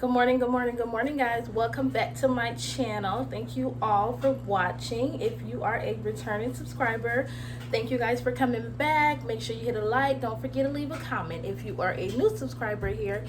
Good morning, good morning, good morning, guys. Welcome back to my channel. Thank you all for watching. If you are a returning subscriber, thank you guys for coming back. Make sure you hit a like. Don't forget to leave a comment. If you are a new subscriber here,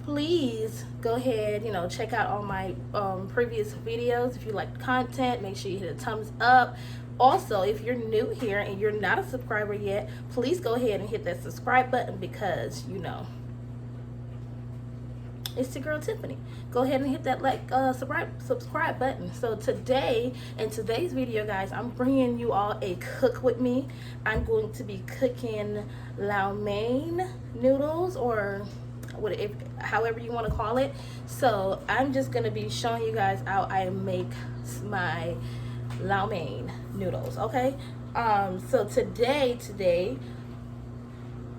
please go ahead, check out all my previous videos. If you like the content, make sure you hit a thumbs up. Also, if you're new here and you're not a subscriber yet, please go ahead and hit that subscribe button because it's your girl Tiffany. Go ahead and hit that subscribe button. So today, in today's video, guys, I'm bringing you all a cook with me. I'm going to be cooking lo mein noodles, or however you want to call it. So I'm just going to be showing you guys how I make my lo mein noodles, okay? So today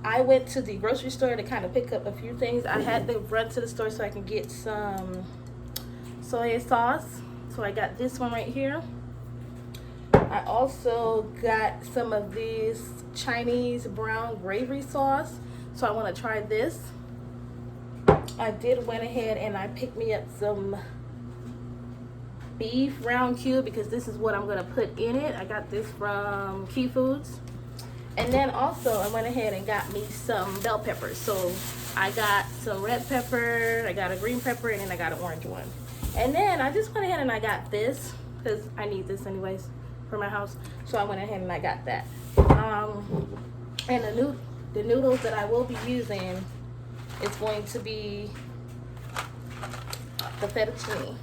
I went to the grocery store to kind of pick up a few things. I had to run to the store so I can get some soy sauce. So I got this one right here. I also got some of this Chinese brown gravy sauce. So I want to try this. I went ahead and I picked me up some beef round cube because this is what I'm going to put in it. I got this from Key Foods. And then also I went ahead and got me some bell peppers. So I got some red pepper, I got a green pepper, and then I got an orange one. And then I just went ahead and I got this because I need this anyways for my house. So I went ahead and I got that. And the noodles that I will be using is going to be the fettuccine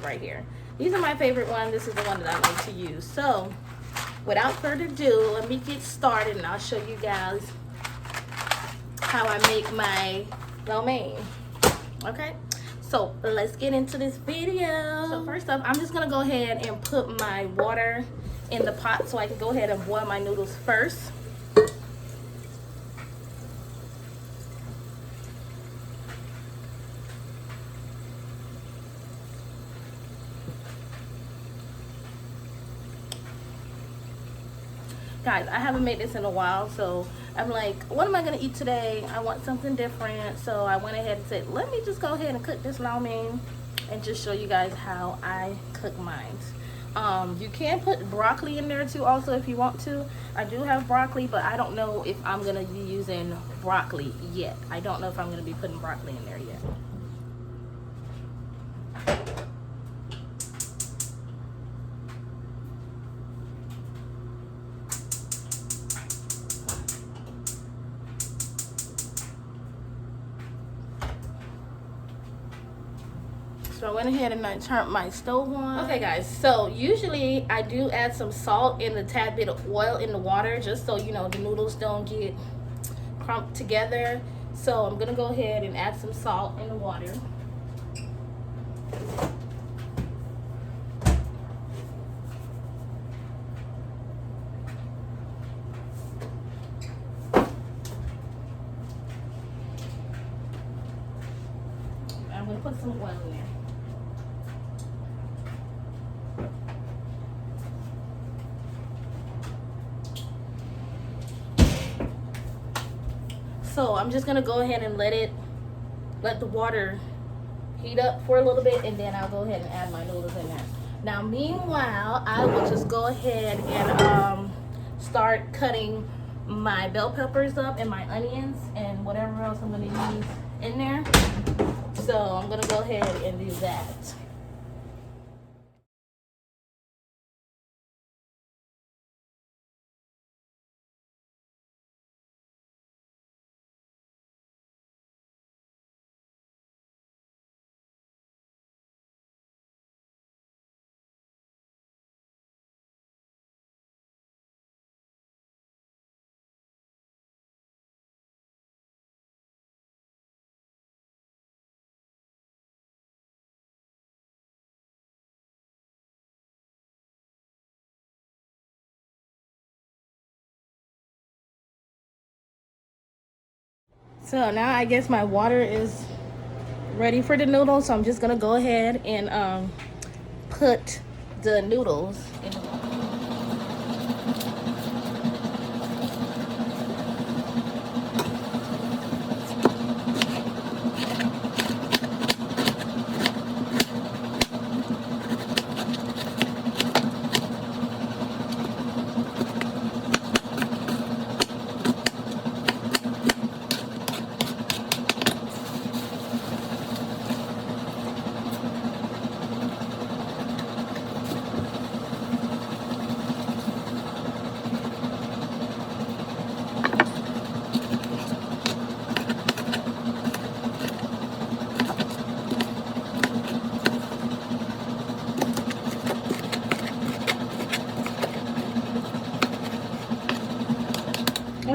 right here. These are my favorite ones. This is the one that I like to use. So without further ado, let me get started and I'll show you guys how I make my lo mein. Okay, so let's get into this video. So first up, I'm just gonna go ahead and put my water in the pot so I can go ahead and boil my noodles first. Guys, I haven't made this in a while, so I'm like, what am I gonna eat today? I want something different. So I went ahead and said, let me just go ahead and cook this lo mein and just show you guys how I cook mine. You can put broccoli in there too also if you want to. I do have broccoli, but I don't know if I'm gonna be using broccoli yet. I don't know if I'm gonna be putting broccoli in there yet. So I went ahead and I turned my stove on. Okay guys, so usually I do add some salt and a tad bit of oil in the water just so the noodles don't get clumped together. So I'm gonna go ahead and add some salt in the water. I'm gonna put some oil in there. So I'm just gonna go ahead and let the water heat up for a little bit, and then I'll go ahead and add my noodles in there. Now meanwhile, I will just go ahead and start cutting my bell peppers up and my onions and whatever else I'm gonna use in there. So I'm gonna go ahead and do that. So now I guess my water is ready for the noodles. So I'm just gonna go ahead and put the noodles in the water.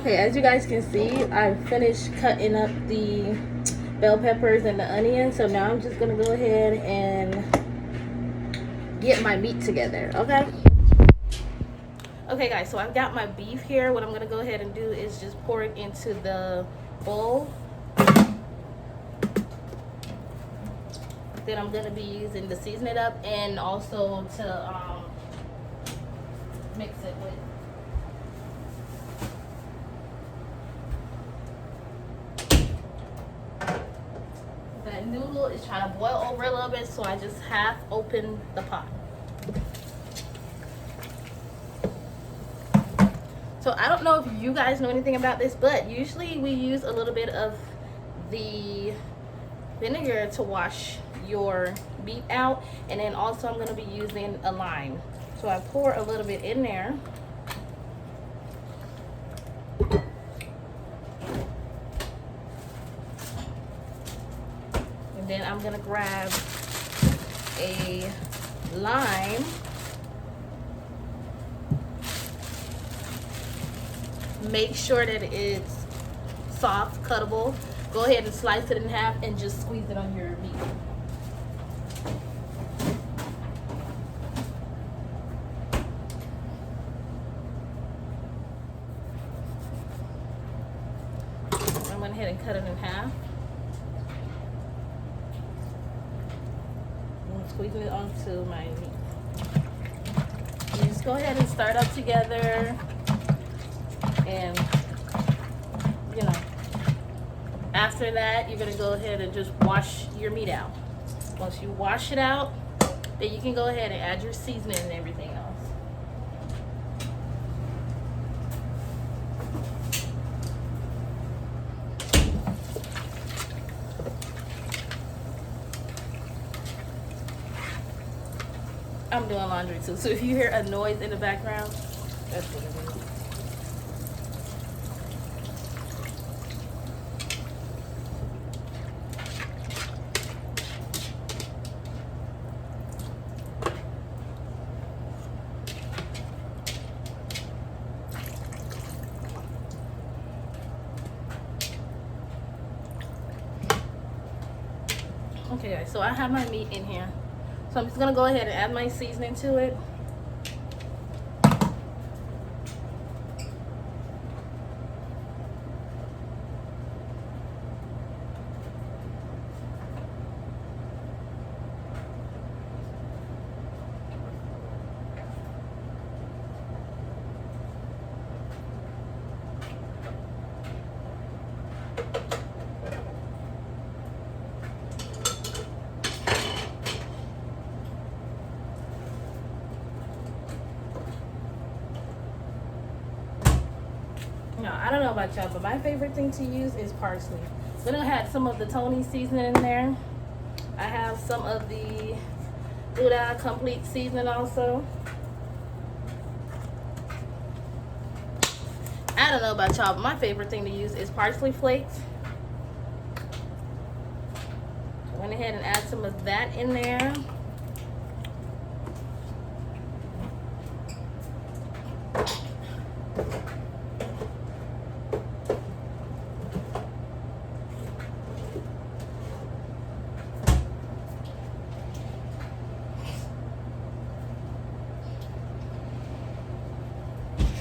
Okay, as you guys can see, I finished cutting up the bell peppers and the onion. So now I'm just gonna go ahead and get my meat together, okay? Okay guys, so I've got my beef here. What I'm gonna go ahead and do is just pour it into the bowl. Then I'm gonna be using to season it up and also to mix it with. That noodle is trying to boil over a little bit, so I just half opened the pot. So I don't know if you guys know anything about this, but usually we use a little bit of the vinegar to wash your meat out, and then also I'm going to be using a lime. So I pour a little bit in there. And then I'm going to grab a lime. Make sure that it's soft, cuttable. Go ahead and slice it in half and just squeeze it on your meat. I went ahead and cut it in half. I'm squeezing it onto my meat. You just go ahead and start up together. And you know, after that, you're gonna go ahead and just wash your meat out. Once you wash it out, then you can go ahead and add your seasoning and everything else. I'm doing laundry too, so if you hear a noise in the background, that's what it is. Okay guys, so I have my meat in here. So I'm just gonna go ahead and add my seasoning to it. Now, I don't know about y'all, but my favorite thing to use is parsley. Then I had some of the Tony seasoning in there. I have some of the Gouda Complete seasoning also. I don't know about y'all, but my favorite thing to use is parsley flakes. I went ahead and add some of that in there.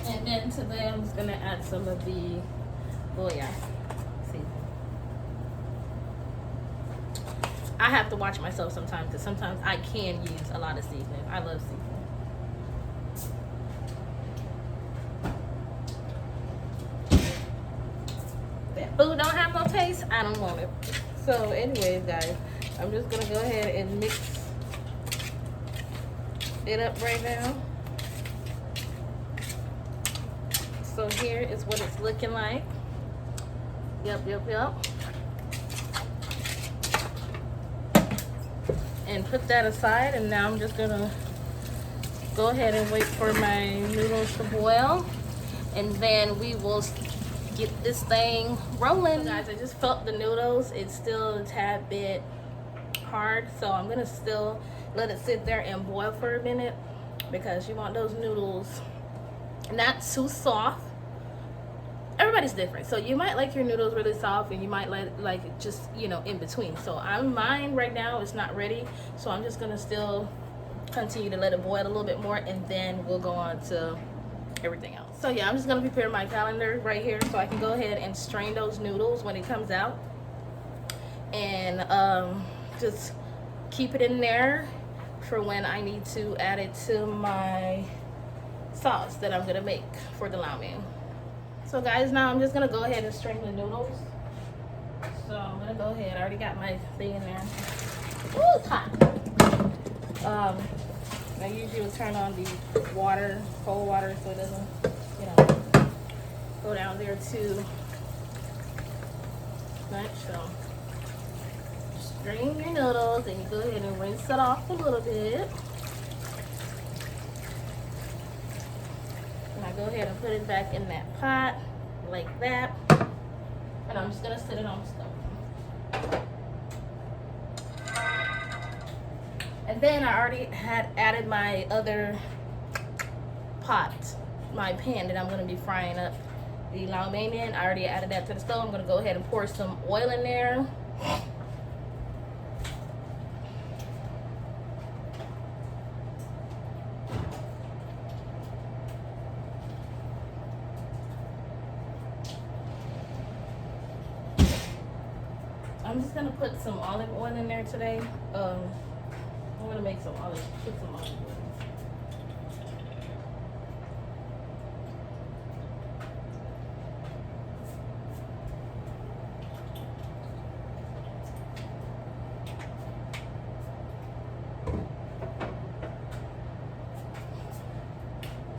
And then today I'm just gonna add some of the Goya seasoning. I have to watch myself sometimes because sometimes I can use a lot of seasoning. I love seasoning. If that food don't have no taste, I don't want it. So anyways guys, I'm just gonna go ahead and mix it up right now. So here is what it's looking like. Yep. And put that aside, and now I'm just gonna go ahead and wait for my noodles to boil, and then we will get this thing rolling. So guys, I just felt the noodles. It's still a tad bit hard, so I'm gonna still let it sit there and boil for a minute because you want those noodles not too soft. Everybody everybody's different. So you might like your noodles really soft, and you might like it just, you know, in between. So mine right now is not ready, so I'm just gonna still continue to let it boil a little bit more, and then we'll go on to everything else. So yeah, I'm just gonna prepare my calendar right here so I can go ahead and strain those noodles when it comes out, and just keep it in there for when I need to add it to my sauce that I'm gonna make for the lau mein. So guys, now I'm just gonna go ahead and strain the noodles. So I'm gonna go ahead, I already got my thing in there. Ooh, it's hot. I usually will turn on the water, cold water, so it doesn't, you know, go down there too much. So strain your noodles, and you go ahead and rinse it off a little bit. And I go ahead and put it back in that pot like that, and I'm just gonna set it on the stove. And then I already had added my other pot, my pan that I'm gonna be frying up the lau mein in. I already added that to the stove. I'm gonna go ahead and pour some oil in there. I'm just gonna put some olive oil in there today. I'm gonna make some olive, put some olive oil.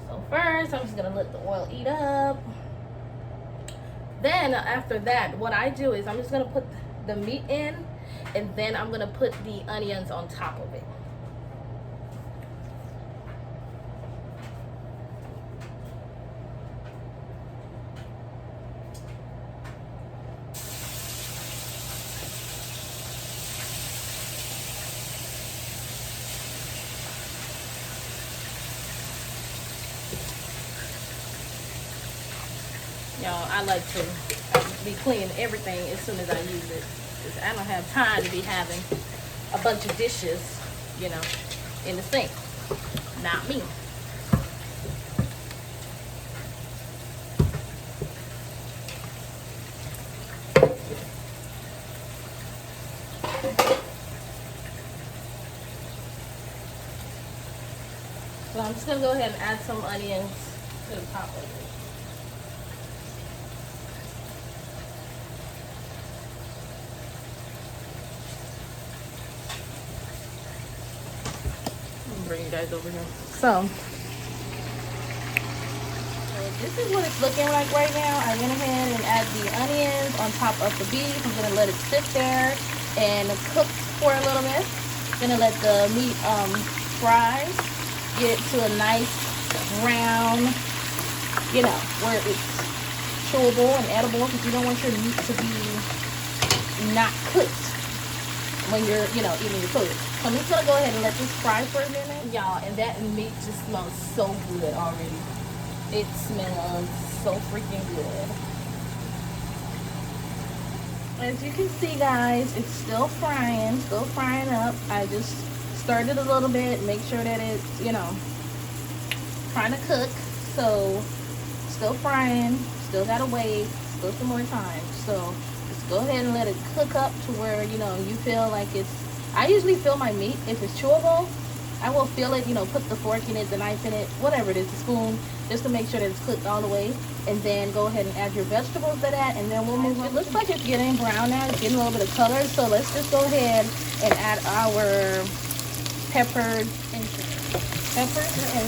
So first, I'm just gonna let the oil eat up. Then after that, what I do is I'm just gonna put the meat in, and then I'm gonna put the onions on top of it. Y'all, I like to be cleaning everything as soon as I use it. I don't have time to be having a bunch of dishes, you know, in the sink. Not me. So I'm just gonna go ahead and add some onions to the top of it. Bring you guys over here. So this is what it's looking like right now. I went ahead and added the onions on top of the beef. I'm gonna let it sit there and cook for a little bit. Gonna let the meat fry, get to a nice brown, you know, where it's chewable and edible, because you don't want your meat to be not cooked when you're, you know, eating your food. So I'm just gonna go ahead and let this fry for a minute, y'all. And that meat just smells so good already. It smells so freaking good. As you can see, guys, it's still frying up. I just stirred it a little bit, make sure that it's, you know, trying to cook. So still frying, still gotta wait, still some more time. So just go ahead and let it cook up to where, you know, you feel like it's, I usually feel my meat, if it's chewable, I will feel it, you know, put the fork in it, the knife in it, whatever it is, the spoon, just to make sure that it's cooked all the way. And then go ahead and add your vegetables to that, and then we'll move on. It looks like it's getting brown now, it's getting a little bit of color, so let's just go ahead and add our peppers in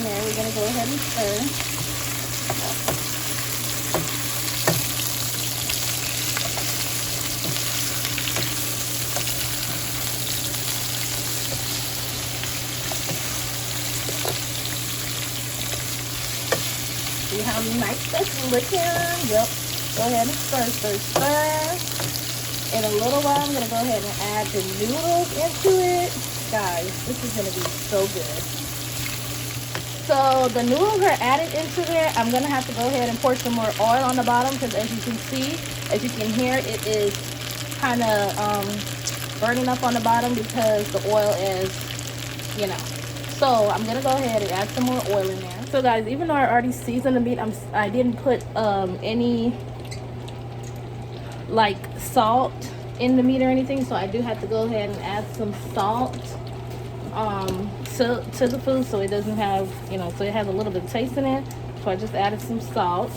there. We're gonna go ahead and stir. See how nice that's looking? Yep. Go ahead and stir. In a little while, I'm gonna go ahead and add the noodles into it. Guys, this is gonna be so good. So the noodles are added into there. I'm gonna have to go ahead and pour some more oil on the bottom, because as you can see, as you can hear, it is kind of burning up on the bottom because the oil is, you know. So I'm gonna go ahead and add some more oil in there. So guys, even though I already seasoned the meat, I didn't put any like salt in the meat or anything, so I do have to go ahead and add some salt to the food, so it doesn't have, you know, so it has a little bit of taste in it. So I just added some salt,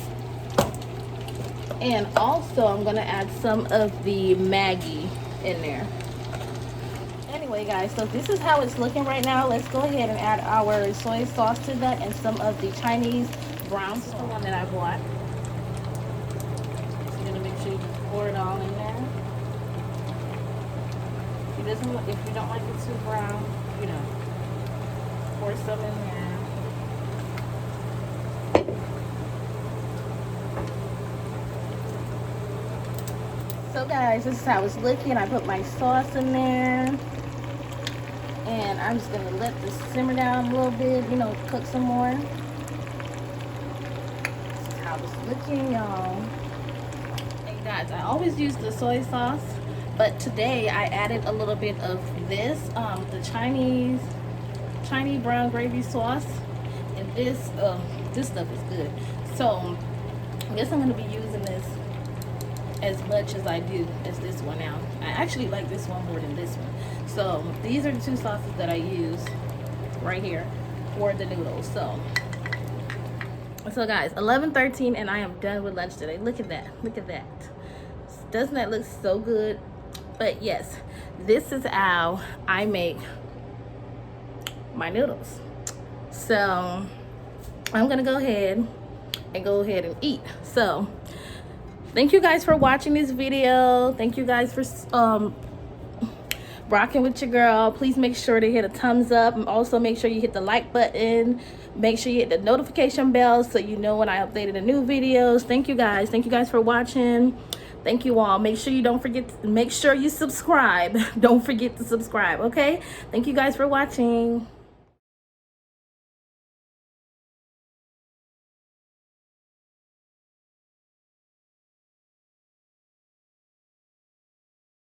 and also I'm gonna add some of the Maggi in there. Anyway guys, so this is how it's looking right now. Let's go ahead and add our soy sauce to that and some of the Chinese brown sauce, the one that I bought. So you're gonna make sure you just pour it all in there. If you don't like it too brown, you know, pour some in there. So guys, this is how it's looking. I put my sauce in there, and I'm just gonna let this simmer down a little bit, you know, cook some more. This is how it's looking, y'all. And guys, I always use the soy sauce, but today I added a little bit of this, the Chinese brown gravy sauce, and this stuff is good. So I guess I'm gonna be using this as much as I do as this one now. I actually like this one more than this one. So these are the two sauces that I use right here for the noodles. So guys, 11:13, and I am done with lunch today. Look at that. Look at that. Doesn't that look so good? But yes, this is how I make my noodles. So I'm gonna go ahead and eat. So thank you guys for watching this video. Thank you guys for rocking with your girl. Please make sure to hit a thumbs up, and also make sure you hit the like button. Make sure you hit the notification bell so you know when I updated the new videos. Thank you guys for watching. Thank you all. Make sure you subscribe. Don't forget to subscribe, okay? Thank you guys for watching.